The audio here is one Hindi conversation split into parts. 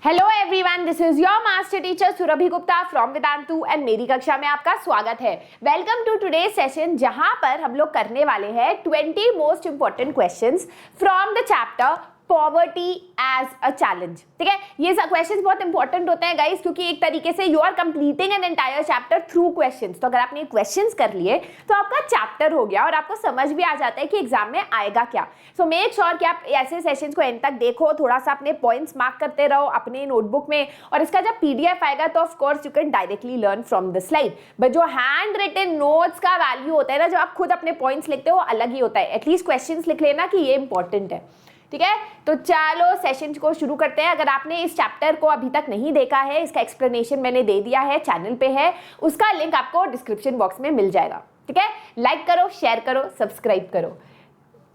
Hello everyone, this is your master teacher Surabhi Gupta from Vedantu and मेरी कक्षा में आपका स्वागत है। वेलकम टू टुडे सेशन, जहां पर हम लोग करने वाले हैं 20 most important questions from the chapter poverty as a challenge. ठीक है, ये क्वेश्चंस बहुत इंपॉर्टेंट होते हैं गाइस, क्योंकि एक तरीके से you are completing an entire chapter through questions. तो अगर आपने क्वेश्चंस कर लिए तो आपका चैप्टर हो गया और आपको समझ भी आ जाता है कि एग्जाम में आएगा क्या। सो मेक श्योर कि आप ऐसे सेशंस को एंड तक देखो, थोड़ा सा अपने पॉइंट्स मार्क करते रहो अपने नोटबुक में, और इसका जब पीडीएफ आएगा तो of course you can directly learn from the slide. But जो हैंड रिटन नोट्स का वैल्यू होता है ना, जब आप खुद अपने पॉइंट्स लिखते हो वो अलग ही होता है। एटलीस्ट क्वेश्चंस लिख लेना कि ये इंपॉर्टेंट है। ठीक है, तो चलो सेशन को शुरू करते हैं। अगर आपने इस चैप्टर को अभी तक नहीं देखा है, इसका एक्सप्लेनेशन मैंने दे दिया है, चैनल पे है, उसका लिंक आपको डिस्क्रिप्शन बॉक्स में मिल जाएगा। ठीक है, लाइक करो, शेयर करो, सब्सक्राइब करो।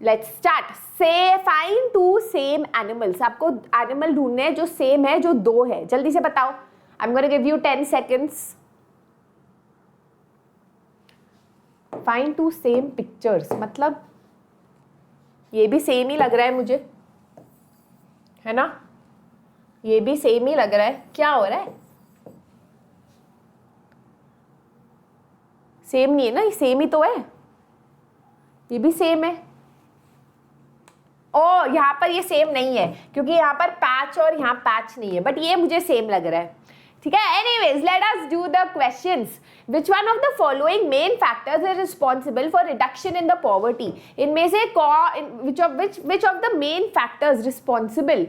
Let's start. से फाइंड टू सेम एनिमल्स। आपको एनिमल ढूंढने हैं जो सेम है, जो दो है। जल्दी से बताओ। I am going to give you 10 seconds. Find two same pictures मतलब ये भी सेम ही लग रहा है मुझे, है ना? ये भी सेम ही लग रहा है। क्या हो रहा है? सेम नहीं है ना, ये सेम ही तो है। ये भी सेम है। ओ, यहाँ पर ये सेम नहीं है क्योंकि यहाँ पर पैच और यहाँ पैच नहीं है, बट ये मुझे सेम लग रहा है। ठीक है, anyways let us do the questions. Which one of the following main factors is responsible for reduction in the poverty? इनमें से which of the main factors responsible?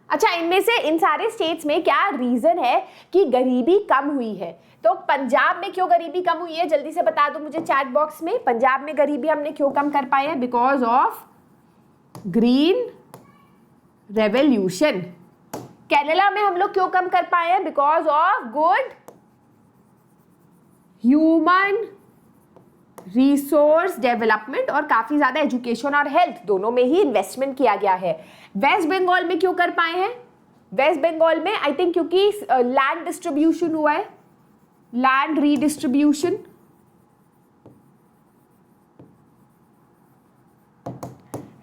अच्छा, इनमें से इन सारे स्टेट्स में क्या रीजन है कि गरीबी कम हुई है? तो पंजाब में क्यों गरीबी कम हुई है, जल्दी से बता दो मुझे चैट बॉक्स में। पंजाब में गरीबी हमने क्यों कम कर पाए हैं? Because of green revolution. Kerala में हम लोग क्यों कम कर पाए हैं? Because of good human resource development और काफी ज्यादा एजुकेशन और हेल्थ दोनों में ही इन्वेस्टमेंट किया गया है। वेस्ट बंगाल में क्यों कर पाए हैं? वेस्ट बंगाल में आई थिंक क्योंकि लैंड डिस्ट्रीब्यूशन हुआ है, लैंड रीडिस्ट्रीब्यूशन।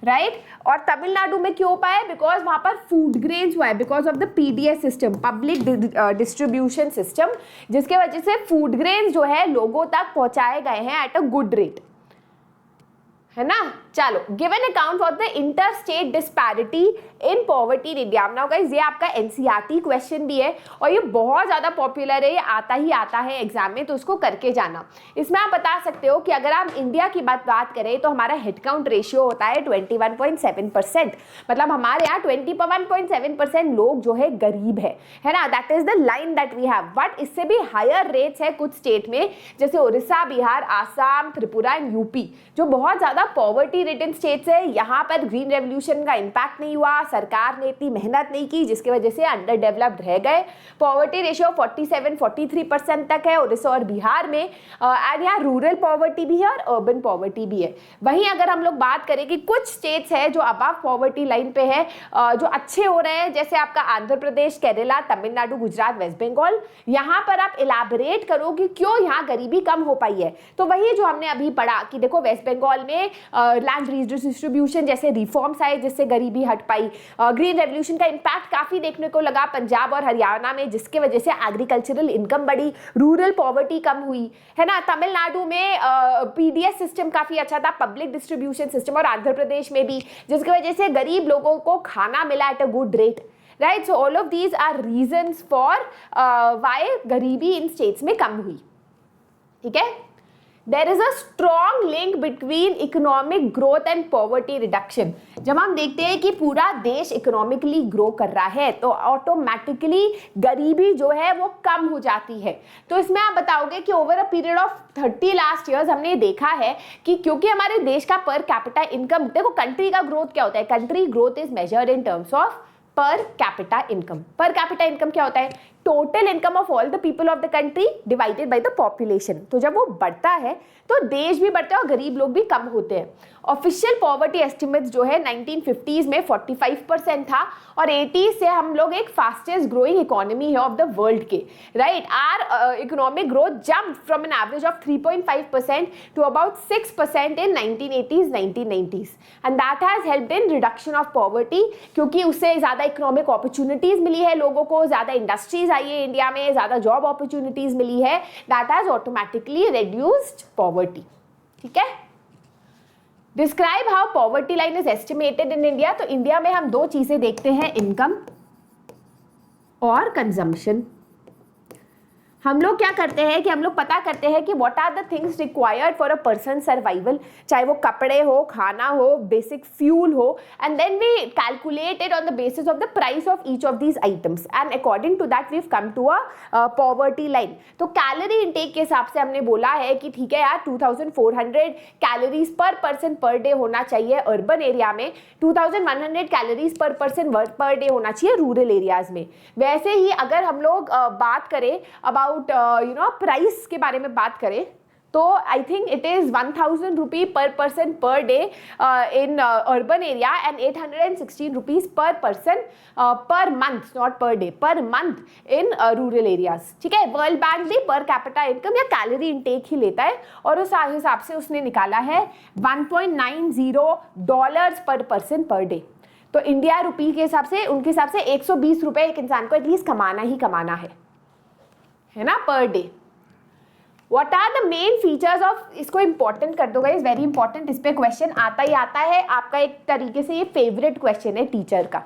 राइट, और तमिलनाडु में क्यों पाए? बिकॉज वहां पर फूड ग्रेन्स हुआ है, because of the PDS system, public distribution system, जिसके वजह से फूड ग्रेन्स जो है लोगों तक पहुंचाए गए हैं एट अ गुड रेट, है ना? चलो, given account for the inter state disparity in poverty in India. Now guys, ये आपका एनसीईआरटी क्वेश्चन भी है और ये बहुत ज्यादा पॉपुलर है, ये आता ही आता है एग्जाम में, तो उसको करके जाना। इसमें आप बता सकते हो कि अगर आप इंडिया की बात करें तो हमारा हेड काउंट रेशियो होता है 21.7%। मतलब हमारे यहाँ 21.7% लोग जो है गरीब है ना? That is the line that we have. But इससे भी हायर रेट्स है कुछ स्टेट में, जैसे उड़ीसा, बिहार, आसाम, त्रिपुरा एंड यूपी, जो बहुत ज्यादा पॉवर्टी रिटन स्टेट्स है। यहाँ पर ग्रीन रेवोल्यूशन का इंपैक्ट नहीं हुआ, सरकार ने इतनी मेहनत नहीं की, जिसकी वजह से अंडर डेवलप्ड रह गए। पॉवर्टी रेशियो 47-43% तक है उड़ीसा और बिहार में। एंड यहाँ रूरल पॉवर्टी भी है और अर्बन पॉवर्टी भी है। वहीं अगर हम लोग बात करें कि कुछ स्टेट्स है जो अबव पॉवर्टी लाइन पे है, जो अच्छे हो रहे हैं, जैसे आपका आंध्र प्रदेश, केरला, तमिलनाडु, गुजरात, वेस्ट बंगाल। यहाँ पर आप इलाबोरेट करो कि क्यों यहाँ गरीबी कम हो पाई है। तो वही जो हमने अभी पढ़ा कि देखो, वेस्ट बंगाल में लैंड रीडिस्ट्रीब्यूशन जैसे रिफॉर्म्स आए जिससे गरीबी हट पाई। ग्रीन रेवोल्यूशन का इंपैक्ट काफी देखने को लगा पंजाब और हरियाणा में, जिसके वजह से एग्रीकल्चरल इनकम बढ़ी, रूरल पॉवर्टी कम हुई, है ना? तमिलनाडु में पीडीएस सिस्टम काफी अच्छा था, पब्लिक डिस्ट्रीब्यूशन सिस्टम, और आंध्र प्रदेश में भी, जिसकी वजह से गरीब लोगों को खाना मिला at a good rate. Right, so all of these are reasons for why गरीबी इन स्टेट्स में कम हुई। ठीक है, There is a strong link between economic growth and poverty reduction। जब हम देखते हैं कि पूरा देश इकोनॉमिकली ग्रो कर रहा है तो ऑटोमेटिकली गरीबी जो है वो कम हो जाती है। तो इसमें आप बताओगे कि over a period of 30 last years हमने देखा है कि क्योंकि हमारे देश का पर कैपिटा इनकम, देखो कंट्री का ग्रोथ क्या होता है? Country growth is measured in terms of पर कैपिटा इनकम। पर कैपिटा इनकम क्या होता है? Total income of all the people of the country divided by the population. तो जब वो बढ़ता है तो देश भी बढ़ता है और गरीब लोग भी कम होते हैं। ऑफिशियल पॉवर्टी एस्टिमेट्स जो है 1950s में 45% था और 80s से हम लोग एक फास्टेस्ट ग्रोइंग इकोनॉमी है ऑफ द वर्ल्ड के, right. Our economic growth jump from an average of 3.5% to about 6% in 1980s 1990s and that has helped in reduction of poverty, क्योंकि उससे ज़्यादा इकोनॉमिक अपॉर्चुनिटीज़ मिली है लोगों को, ज़्यादा इंडस्ट्रीज आई है इंडिया में, ज़्यादा जॉब अपॉर्चुनिटीज़ मिली है, that has automatically reduced poverty. ठीक है, describe how poverty line is estimated in India. तो इंडिया में हम दो चीजें देखते हैं, इनकम और कंजम्पशन। हम लोग क्या करते हैं कि हम लोग पता करते हैं कि what are the things required for a person survival, चाहे वो कपड़े हो, खाना हो, बेसिक फ्यूल हो, and then we calculate it on the basis of the price of each of these items and according to that we have come to a poverty line. तो कैलोरी इंटेक के हिसाब से हमने बोला है कि ठीक है यार 2400 कैलोरीज पर पर्सन पर डे होना चाहिए अर्बन एरिया में, 2100 कैलोरीज पर पर्सन पर डे होना चाहिए रूरल एरियाज में। वैसे ही अगर हम लोग बात करें अबाउट प्राइस के बारे में बात करें तो आई थिंक इट इज 1000 रुपी पर person per day in urban area and 816 rupees per person per month, not per day, per month in rural areas. ठीक है, वर्ल्ड बैंक भी पर कैपिटा इनकम या कैलोरी इनटेक ही लेता है और उस हिसाब से उसने निकाला है $1.90 पर पर्सन पर डे। तो इंडिया रुपी के हिसाब से, उनके हिसाब से 120 रुपए एक इंसान को एटलीस्ट कमाना ही कमाना है ना, per day. What are the main features of, इसको इंपॉर्टेंट कर दो गाइस, वेरी इंपॉर्टेंट, इस पे क्वेश्चन आता ही आता है, आपका एक तरीके से ये फेवरेट क्वेश्चन है टीचर का।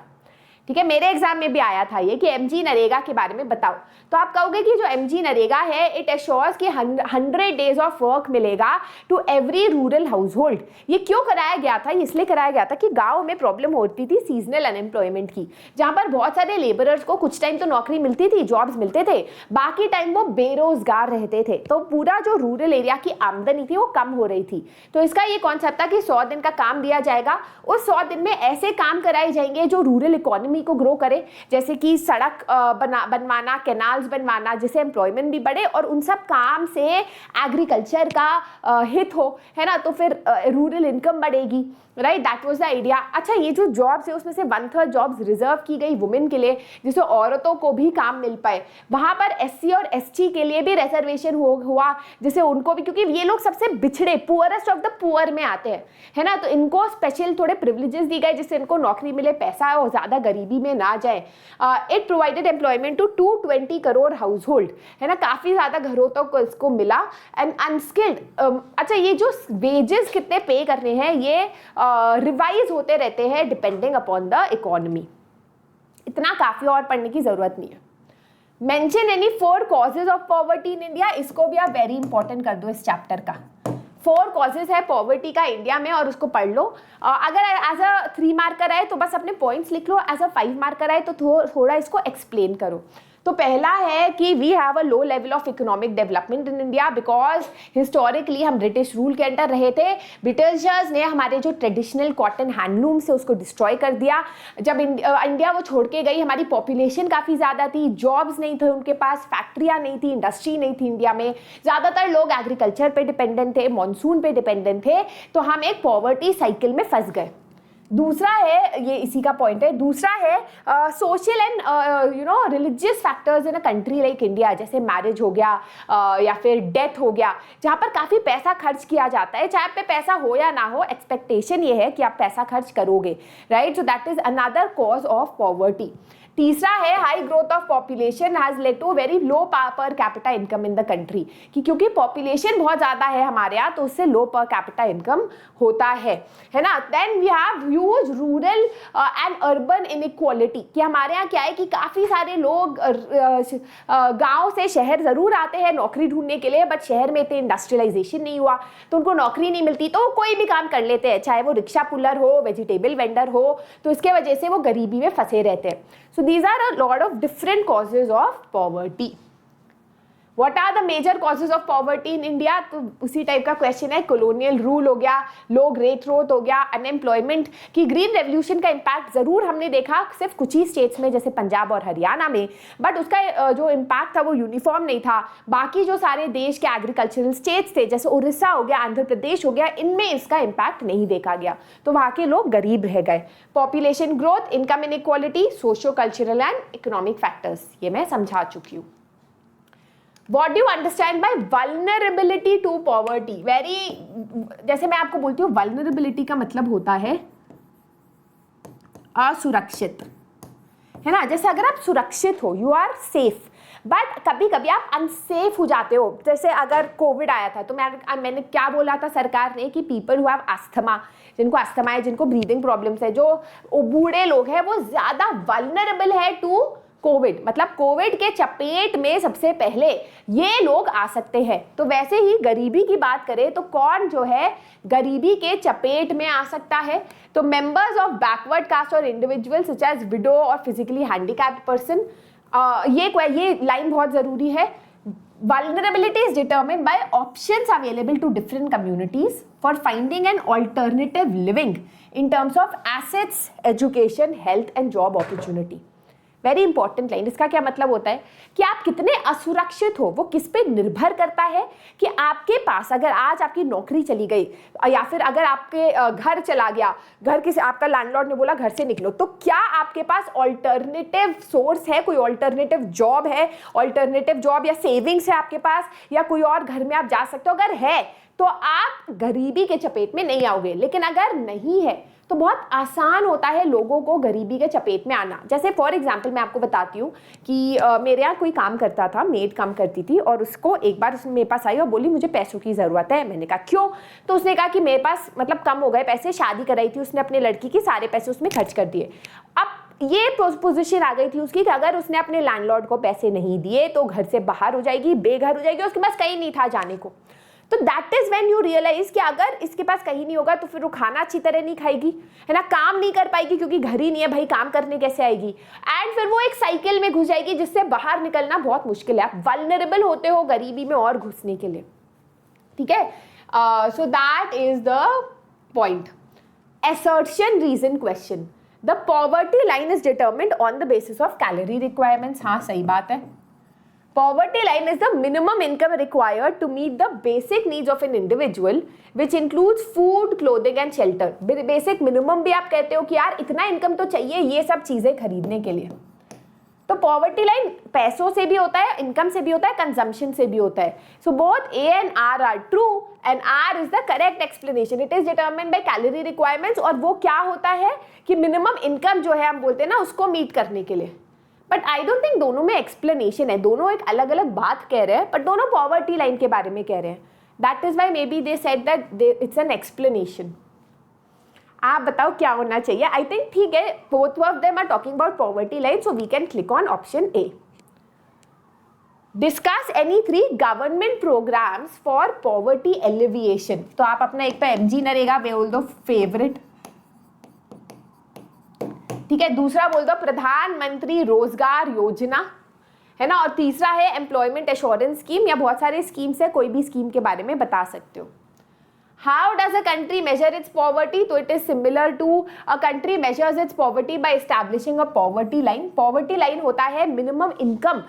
ठीक है, मेरे एग्जाम में भी आया था ये कि एमजी नरेगा के बारे में बताओ। तो आप कहोगे कि जो एमजी नरेगा है इट एश्योर्स कि 100 डेज ऑफ वर्क मिलेगा to every rural household. ये क्यों कराया गया था? इसलिए कराया गया था कि गाँव में प्रॉब्लम होती थी सीजनल अनएम्प्लॉयमेंट की, जहाँ पर बहुत सारे लेबरर्स को कुछ टाइम तो नौकरी मिलती थी, जॉब्स मिलते थे, बाकी टाइम वो बेरोजगार रहते थे। तो पूरा जो रूरल एरिया की आमदनी थी वो कम हो रही थी। तो इसका ये कॉन्सेप्ट था कि 100 दिन का काम दिया जाएगा, उस 100 दिन में ऐसे काम कराए जाएंगे जो रूरल इकोनॉमी को ग्रो करे, जैसे कि सड़क बनवाना, कैनाल्स बनवाना, जिससे एम्प्लॉयमेंट भी बढ़े और उन सब काम से एग्रीकल्चर का हित हो, है ना। तो फिर रूरल इनकम बढ़ेगी, right, that was the idea. अच्छा, ये जो जॉब्स है उसमें से 1/3 जॉब्स रिजर्व की गई वुमेन के लिए, जिससे औरतों को भी काम मिल पाए। वहां पर एससी और एसटी के लिए भी रिजर्वेशन हुआ, जिससे उनको भी, क्योंकि ये लोग सबसे बिछड़े पुअरेस्ट ऑफ द पुअर में आते हैं, है ना, तो इनको स्पेशल थोड़े प्रिविलेजेस दी गए जिससे इनको नौकरी मिले, पैसा और ज्यादा गरीबी में ना जाए। It provided employment to 220 crore household, है ना, काफी ज्यादा घरों तक इसको मिला। एंड अनस्किल्ड, अच्छा, ये जो वेजेस कितने पे करने हैं ये रिवाइज होते रहते हैं डिपेंडिंग अपॉन द इकोनॉमी, इतना काफी और पढ़ने की जरूरत नहीं है। Mention any 4 causes of poverty in India, इसको भी आप वेरी इंपॉर्टेंट कर दो इस चैप्टर का। 4 कॉजेज है पॉवर्टी का इंडिया में और उसको पढ़ लो। अगर एज अ 3 मार्कर आए तो बस अपने पॉइंट्स लिख लो, एज अ 5 मार्कर आए तो थोड़ा इसको एक्सप्लेन करो। तो पहला है कि we have a low level of economic development in India because historically हम ब्रिटिश रूल के अंडर रहे थे। ब्रिटिशर्स ने हमारे जो ट्रेडिशनल कॉटन हैंडलूम से उसको डिस्ट्रॉय कर दिया। जब इंडिया वो छोड़ के गई, हमारी पॉपुलेशन काफ़ी ज़्यादा थी, जॉब्स नहीं थे उनके पास, फैक्ट्रियाँ नहीं थी, इंडस्ट्री नहीं थी इंडिया में, ज़्यादातर लोग एग्रीकल्चर पे डिपेंडेंट थे, मानसून पे डिपेंडेंट थे, तो हम एक पॉवर्टी साइकिल में फंस गए। दूसरा है, ये इसी का पॉइंट है, दूसरा है social and religious factors in a country like India, जैसे मैरिज हो गया या फिर डेथ हो गया, जहाँ पर काफ़ी पैसा खर्च किया जाता है, चाहे पे पैसा हो या ना हो, एक्सपेक्टेशन ये है कि आप पैसा खर्च करोगे, right. So that is another cause of poverty. तीसरा है high growth of population has led to very low per capita income in the country, कि क्योंकि पॉपुलेशन बहुत ज़्यादा है हमारे यहाँ तो उससे लो पर कैपिटा इनकम होता है ना। Then we have huge rural and urban inequality, कि हमारे यहाँ क्या है कि काफ़ी सारे लोग गांव से शहर ज़रूर आते हैं नौकरी ढूंढने के लिए, बट शहर में इतने इंडस्ट्रियलाइजेशन नहीं हुआ तो उनको नौकरी नहीं मिलती, तो कोई भी काम कर लेते हैं, चाहे वो रिक्शा पुलर हो, वेजिटेबल वेंडर हो, तो इसके वजह से वो गरीबी में फंसे रहते हैं। So these are a lot of different causes of poverty. What are the major causes of poverty in India, तो उसी टाइप का क्वेश्चन है। कॉलोनियल रूल हो गया, लो ग्रेथ ग्रोथ हो गया, अनएम्प्लॉयमेंट। की ग्रीन रेवोल्यूशन का इम्पैक्ट जरूर हमने देखा सिर्फ कुछ ही स्टेट्स में जैसे पंजाब और हरियाणा में, बट उसका जो इम्पैक्ट था वो यूनिफॉर्म नहीं था। बाकी जो सारे देश के एग्रीकल्चरल स्टेट्स थे जैसे उड़ीसा हो गया, आंध्र प्रदेश हो गया, इनमें इसका इम्पैक्ट नहीं देखा गया, तो वहाँ के लोग गरीब रह गए। Population growth, income inequality, socio cultural and economic factors, ये मैं समझा चुकी हूँ। What do you understand by vulnerability to poverty? जैसे मैं आपको बोलती हूँ vulnerability का मतलब होता है असुरक्षित, है ना। जैसे अगर आप सुरक्षित हो, यू आर सेफ, बट कभी कभी आप अनसेफ हो जाते हो। जैसे अगर कोविड आया था तो मैंने क्या बोला था सरकार ने कि पीपल हु हैव अस्थमा, जिनको अस्थमा है, जिनको ब्रीदिंग प्रॉब्लम्स है, जो बूढ़े लोग हैं, वो ज्यादा वल्नरेबल है टू कोविड, मतलब कोविड के चपेट में सबसे पहले ये लोग आ सकते हैं। तो वैसे ही गरीबी की बात करें तो कौन जो है गरीबी के चपेट में आ सकता है, तो मेंबर्स ऑफ बैकवर्ड कास्ट और इंडिविजुअल सच एज विडो और फिजिकली हैंडीकैप्ड पर्सन। ये लाइन बहुत जरूरी है। Vulnerability is determined by options available to different communities for finding an alternative living in terms of assets, education, health and job opportunity. Very important line. इसका क्या मतलब होता है कि आप कितने असुरक्षित हो वो किस पे निर्भर करता है कि आपके पास अगर आज आपकी नौकरी चली गई या फिर अगर आपके घर चला गया, घर किसी आपका लैंडलॉर्ड ने बोला घर से निकलो, तो क्या आपके पास ऑल्टरनेटिव सोर्स है, कोई ऑल्टरनेटिव जॉब है, ऑल्टरनेटिव जॉब या सेविंग्स है आपके पास, या कोई और घर में आप जा सकते हो। अगर है तो आप गरीबी के चपेट में नहीं आओगे, लेकिन अगर नहीं है तो बहुत आसान होता है लोगों को गरीबी के चपेट में आना। जैसे फॉर एग्जांपल मैं आपको बताती हूँ कि मेरे यहाँ कोई काम करता था, मेड काम करती थी, और उसको एक बार उसने मेरे पास आई और बोली मुझे पैसों की ज़रूरत है। मैंने कहा क्यों? तो उसने कहा कि मेरे पास मतलब कम हो गए पैसे, शादी कराई थी उसने अपने लड़की की, सारे पैसे उसमें खर्च कर दिए। अब ये पोजीशन आ गई थी उसकी कि अगर उसने अपने लैंडलॉर्ड को पैसे नहीं दिए तो घर से बाहर हो जाएगी, बेघर हो जाएगी, उसके पास कहीं नहीं था जाने को। तो that is when you realise कि अगर इसके पास कहीं नहीं होगा तो फिर वो खाना अच्छी तरह नहीं खाएगी, है ना, काम नहीं कर पाएगी क्योंकि घर ही नहीं है, भाई काम करने कैसे आएगी, एंड फिर वो एक साइकिल में घुस जाएगी जिससे बाहर निकलना बहुत मुश्किल है। आप वल्नरेबल होते हो गरीबी में और घुसने के लिए, ठीक है। So that is the point. Assertion reason question, the poverty line is determined on the basis of calorie requirements. हाँ सही बात है। Poverty line is the minimum income required to meet the basic needs of an individual, which includes food, clothing and shelter. Basic minimum भी आप कहते हो कि यार इतना इनकम तो चाहिए ये सब चीजें खरीदने के लिए। तो पॉवर्टी लाइन पैसों से भी होता है, इनकम से भी होता है, कंजम्पशन से भी होता है। So both A and R are true and R is the correct explanation. It is determined by calorie requirements, और वो क्या होता है कि मिनिमम इनकम जो है हम बोलते हैं ना उसको मीट करने के लिए। बट आई डोंट थिंक दोनों में एक्सप्लेनेशन है, दोनों एक अलग अलग बात कह रहे हैं, बट दोनों पॉवर्टी लाइन के बारे में कह रहे हैं। That is why maybe they said that it's an explanation. आप बताओ क्या होना चाहिए? आई थिंक ठीक है, both of them are talking about poverty line, so we can click on option A. Discuss any 3 government programmes for poverty alleviation. तो आप अपना एक पे एमजी नरेगा बोल दो फेवरेट, ठीक है, दूसरा बोल दो प्रधानमंत्री रोजगार योजना, है ना, और तीसरा है एम्प्लॉयमेंट एश्योरेंस स्कीम, या बहुत सारे स्कीम्स है, कोई भी स्कीम के बारे में बता सकते हो। How does a country measure its poverty? तो it is similar to a country measures its poverty by establishing a poverty line. Poverty line होता है minimum income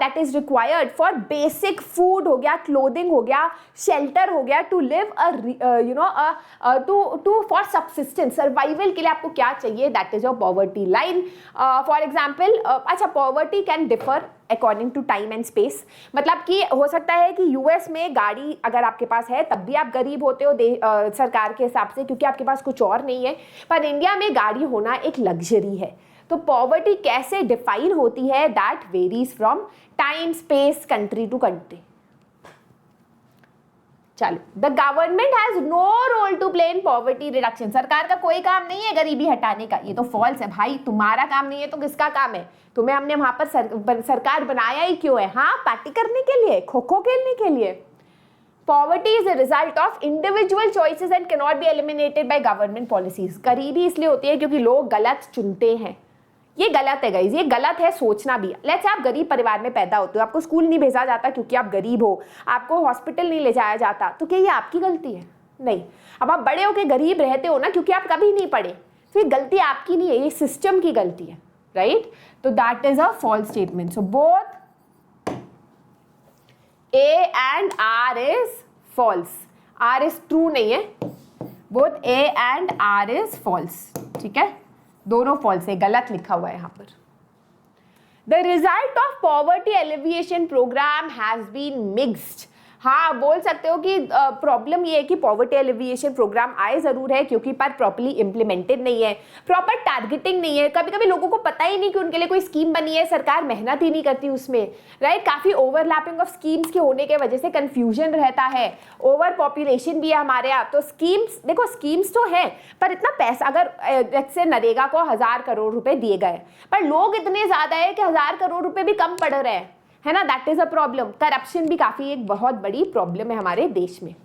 that is required for basic food हो गया, clothing हो गया, shelter हो गया, to live a to for subsistence, survival के लिए आपको क्या चाहिए, that is your poverty line. For example, अच्छा poverty can differ according to time and space, मतलब कि हो सकता है कि यूएस में गाड़ी अगर आपके पास है तब भी आप गरीब होते हो सरकार के हिसाब से, क्योंकि आपके पास कुछ और नहीं है, पर इंडिया में गाड़ी होना एक लग्जरी है। तो पॉवर्टी कैसे डिफाइन होती है? That varies from time, space, country to country. चलो, the government has no role to play in poverty reduction. सरकार का कोई काम नहीं है गरीबी हटाने का, ये तो फॉल्स है भाई। तुम्हारा काम नहीं है तो किसका काम है? तुम्हें हमने वहां पर सरकार बनाया ही क्यों है? हाँ, पार्टी करने के लिए, खो खो खेलने के लिए। Poverty is a result of individual choices and can not be eliminated by government policies. गरीबी इसलिए होती है क्योंकि लोग गलत चुनते हैं, ये गलत है गाइज, ये गलत है सोचना भी। लेट्स आप गरीब परिवार में पैदा होते हो, आपको स्कूल नहीं भेजा जाता क्योंकि आप गरीब हो, आपको हॉस्पिटल नहीं ले जाया जाता, तो क्या ये आपकी गलती है? नहीं। अब आप बड़े होकर गरीब रहते हो ना क्योंकि आप कभी नहीं पढ़े, तो ये गलती आपकी नहीं है, ये सिस्टम की गलती है, राइट? तो that is a false statement. So both A and R is false, R is true नहीं है, both A and R is false, ठीक है, दोनों फॉल्स है, गलत लिखा हुआ है यहाँ पर। The result of poverty alleviation programme has been mixed. हाँ, बोल सकते हो कि प्रॉब्लम ये है कि पॉवर्टी एलिविएशन प्रोग्राम आए जरूर है क्योंकि पर प्रॉपर्ली इम्प्लीमेंटेड नहीं है, प्रॉपर टारगेटिंग नहीं है, कभी कभी लोगों को पता ही नहीं कि उनके लिए कोई स्कीम बनी है, सरकार मेहनत ही नहीं करती उसमें, राइट? काफी ओवरलैपिंग ऑफ स्कीम्स के होने के वजह से कंफ्यूजन रहता है, ओवर पॉपुलेशन भी है हमारे यहाँ। तो स्कीम्स, देखो स्कीम्स तो है पर इतना पैसा, अगर जैसे नरेगा को 1000 करोड़ रुपए दिए गए पर लोग इतने ज्यादा है कि 1000 करोड़ रुपए भी कम पड़ रहे हैं, है ना? That is a problem. Corruption भी काफी एक बहुत बड़ी प्रॉब्लम है हमारे देश में।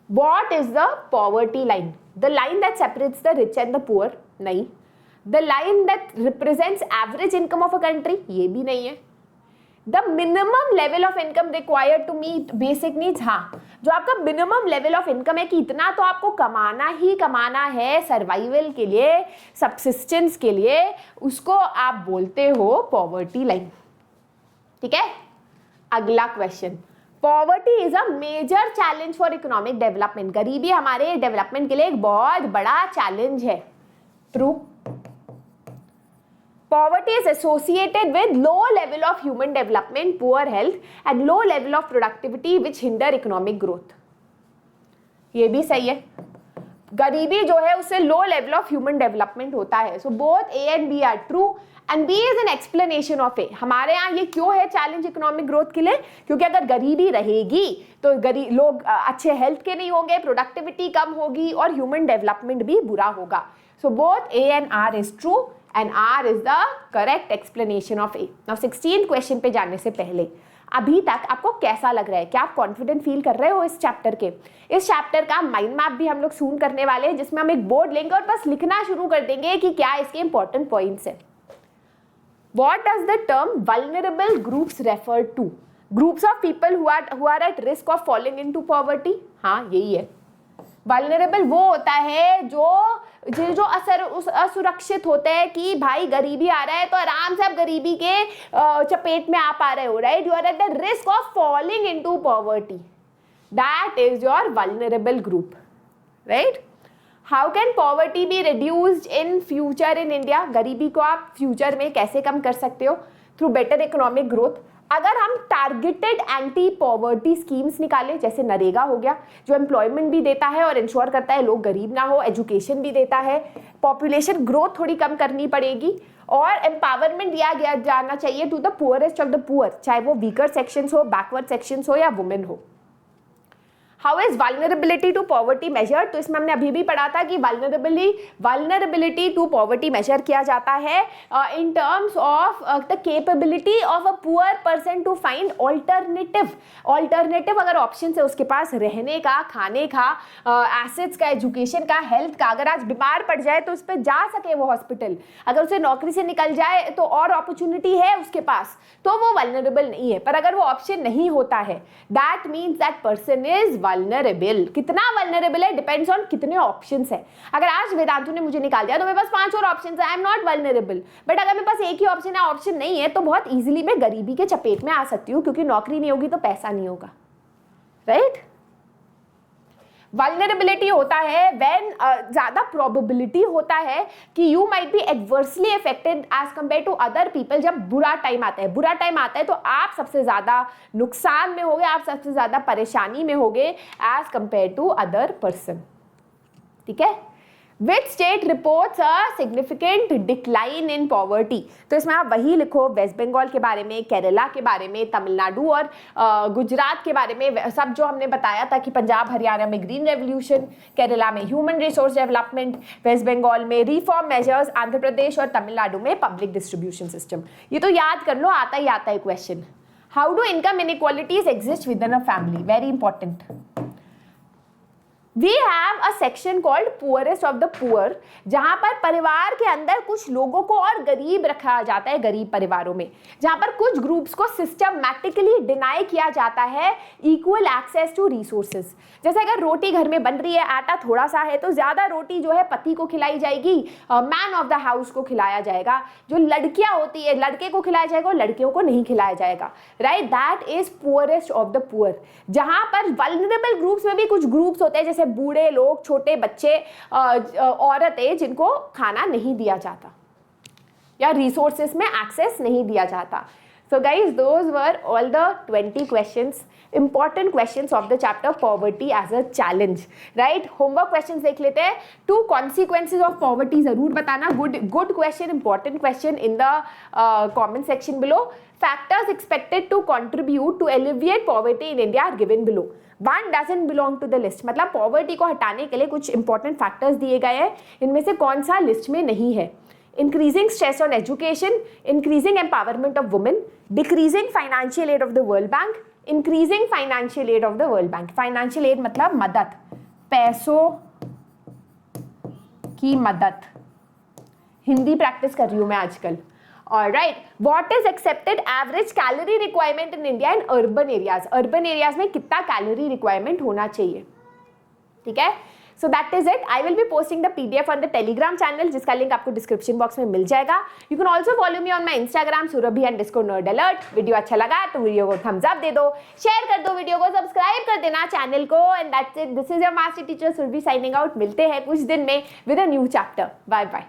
What is the poverty line? The line that separates the rich and the poor? नहीं। The line that represents average income of a country? ये भी नहीं है। The minimum level of income required to meet basic needs? हाँ, जो आपका minimum level of income है कि इतना तो आपको कमाना ही कमाना है सर्वाइवल के लिए, subsistence के लिए, उसको आप बोलते हो poverty line, ठीक है? अगला question, poverty is a major challenge for economic development. गरीबी हमारे डेवलपमेंट के लिए एक बहुत बड़ा चैलेंज है। True. Poverty is associated with low level of human development, poor health and low level of productivity which hinder economic growth. ये भी सही है, गरीबी जो है उससे low level of human development होता है। So both A and B are true and B is an explanation of A. हमारे यहाँ ये क्यों है चैलेंज इकोनॉमिक ग्रोथ के लिए? क्योंकि अगर गरीबी रहेगी तो गरीब लोग अच्छे हेल्थ के नहीं होंगे, प्रोडक्टिविटी कम होगी और ह्यूमन डेवलपमेंट भी बुरा होगा। So both A and R is true and R is the correct explanation of A. Now 16 question पे जाने से पहले अभी तक आपको कैसा लग रहा है? क्या आप कॉन्फिडेंट फील कर रहे हो इस चैप्टर के? इस चैप्टर का माइंड मैप भी हम लोग सून करने वाले हैं जिसमें हम एक बोर्ड लेंगे और बस लिखना शुरू कर देंगे कि क्या इसके इंपॉर्टेंट पॉइंट्स है। What does the term vulnerable groups refer to? Groups of people who are at risk of falling into poverty? हाँ, यही है। Vulnerable वो होता है जो असुरक्षित होते हैं कि भाई गरीबी आ रहा है तो आराम से आप गरीबी के चपेट में आ पा रहे हो, right? You are at the risk of falling into poverty, that is your vulnerable group, right? How can poverty be reduced in future in India? गरीबी को आप फ्यूचर में कैसे कम कर सकते हो? Through better economic growth. अगर हम टारगेटेड एंटी पॉवर्टी स्कीम्स निकालें, जैसे नरेगा हो गया जो एम्प्लॉयमेंट भी देता है और इंश्योर करता है लोग गरीब ना हो, एजुकेशन भी देता है, पॉपुलेशन ग्रोथ थोड़ी कम करनी पड़ेगी और एम्पावरमेंट दिया गया जाना चाहिए to the poorest of the poor, चाहे वो वीकर सेक्शंस हो, बैकवर्ड सेक्शंस हो या वुमेन हो। How is vulnerability to poverty measure? तो इसमें हमने अभी भी पढ़ा था कि वल्नरेबिलिटी टू पॉवर्टी मेजर किया जाता है in terms of the capability of a poor person to find alternative अगर ऑप्शन है उसके पास रहने का, खाने का, एसेट्स का, एजुकेशन का, हेल्थ का। अगर आज बीमार पड़ जाए तो उस पर जा सके वो हॉस्पिटल, अगर उसे नौकरी से निकल जाए तो और अपॉर्चुनिटी है उसके पास, तो वो वल्नरेबल नहीं है। पर अगर वो ऑप्शन नहीं होता है, that means that person is vulnerable. कितना वल्नरेबल है डिपेंड्स ऑन कितने ऑप्शंस है। अगर आज वेदांतु ने मुझे निकाल दिया तो मेरे पास 5 और ऑप्शंस है, I am not vulnerable. But अगर मेरे पास एक ही ऑप्शन है, ऑप्शन नहीं है, तो बहुत इजीली मैं गरीबी के चपेट में आ सकती हूँ क्योंकि नौकरी नहीं होगी तो पैसा नहीं होगा, राइट? वल्नरेबिलिटी होता है व्हेन ज्यादा प्रोबेबिलिटी होता है कि you might be adversely affected as compare to other people. जब बुरा टाइम आता है तो आप सबसे ज्यादा नुकसान में होगे, आप सबसे ज्यादा परेशानी में होगे as compare to other person, ठीक है? Which state reports a significant decline in poverty? तो इसमें आप वही लिखो, वेस्ट बंगाल के बारे में, केरला के बारे में, तमिलनाडु और गुजरात के बारे में, सब जो हमने बताया था कि पंजाब हरियाणा में ग्रीन रेवोल्यूशन, केरला में human resource development, West Bengal में रिफॉर्म मेजर्स, आंध्र प्रदेश और तमिलनाडु में पब्लिक डिस्ट्रीब्यूशन सिस्टम। ये तो याद कर लो, आता ही आता है question. How do income inequalities exist within a family? Very important. We have a section called poorest of the poor, जहां पर परिवार के अंदर कुछ लोगों को और गरीब रखा जाता है, गरीब परिवारों में, जहां पर कुछ ग्रुप्स को सिस्टमैटिकली डिनाई किया जाता है इक्वल एक्सेस टू रिसोर्सेज। जैसे अगर रोटी घर में बन रही है, आटा थोड़ा सा है, तो ज्यादा रोटी जो है पति को खिलाई जाएगी, मैन ऑफ द हाउस को खिलाया जाएगा। जो लड़कियां होती है लड़के को खिलाया जाएगा और लड़कियों को नहीं खिलाया जाएगा, right. That is poorest of the poor. जहां पर वल्नरेबल ग्रुप्स में भी कुछ ग्रुप्स होते हैं, जैसे बूढ़े लोग, छोटे बच्चे, औरतें, जिनको खाना नहीं दिया जाता या रिसोर्सेस में एक्सेस नहीं दिया जाता। So guys, those were all the 20 questions, important questions of the chapter poverty as a challenge, right? Homework questions देख लेते हैं। 2 consequences of poverty जरूर बताना। Good question, important question in the comment section below. Factors expected to contribute to alleviate poverty in India are given below. One doesn't belong to the list, मतलब पॉवर्टी को हटाने के लिए कुछ इंपॉर्टेंट फैक्टर्स दिए गए हैं, इनमें से कौन सा लिस्ट में नहीं है। Increasing stress on education, increasing empowerment of women, decreasing financial aid of the World Bank, increasing financial aid of the World Bank. Financial aid मतलब मदद, पैसों की मदद। हिंदी प्रैक्टिस कर रही हूँ मैं आजकल। Alright, what is accepted average calorie requirement in India in urban areas? Urban areas में कितना calorie requirement होना चाहिए, ठीक है। So that is it. I will be posting the PDF on the Telegram channel, जिसका लिंक आपको डिस्क्रिप्शन बॉक्स में मिल जाएगा। You can also follow me on my Instagram surabhi_nerd_alert। Video अच्छा लगा तो वीडियो को थम्स अप दे दो, शेयर कर दो, वीडियो को सब्सक्राइब कर देना चैनल को। And that's it. This is your master teacher Surabhi signing out. मिलते हैं कुछ दिन में with a new chapter. Bye bye.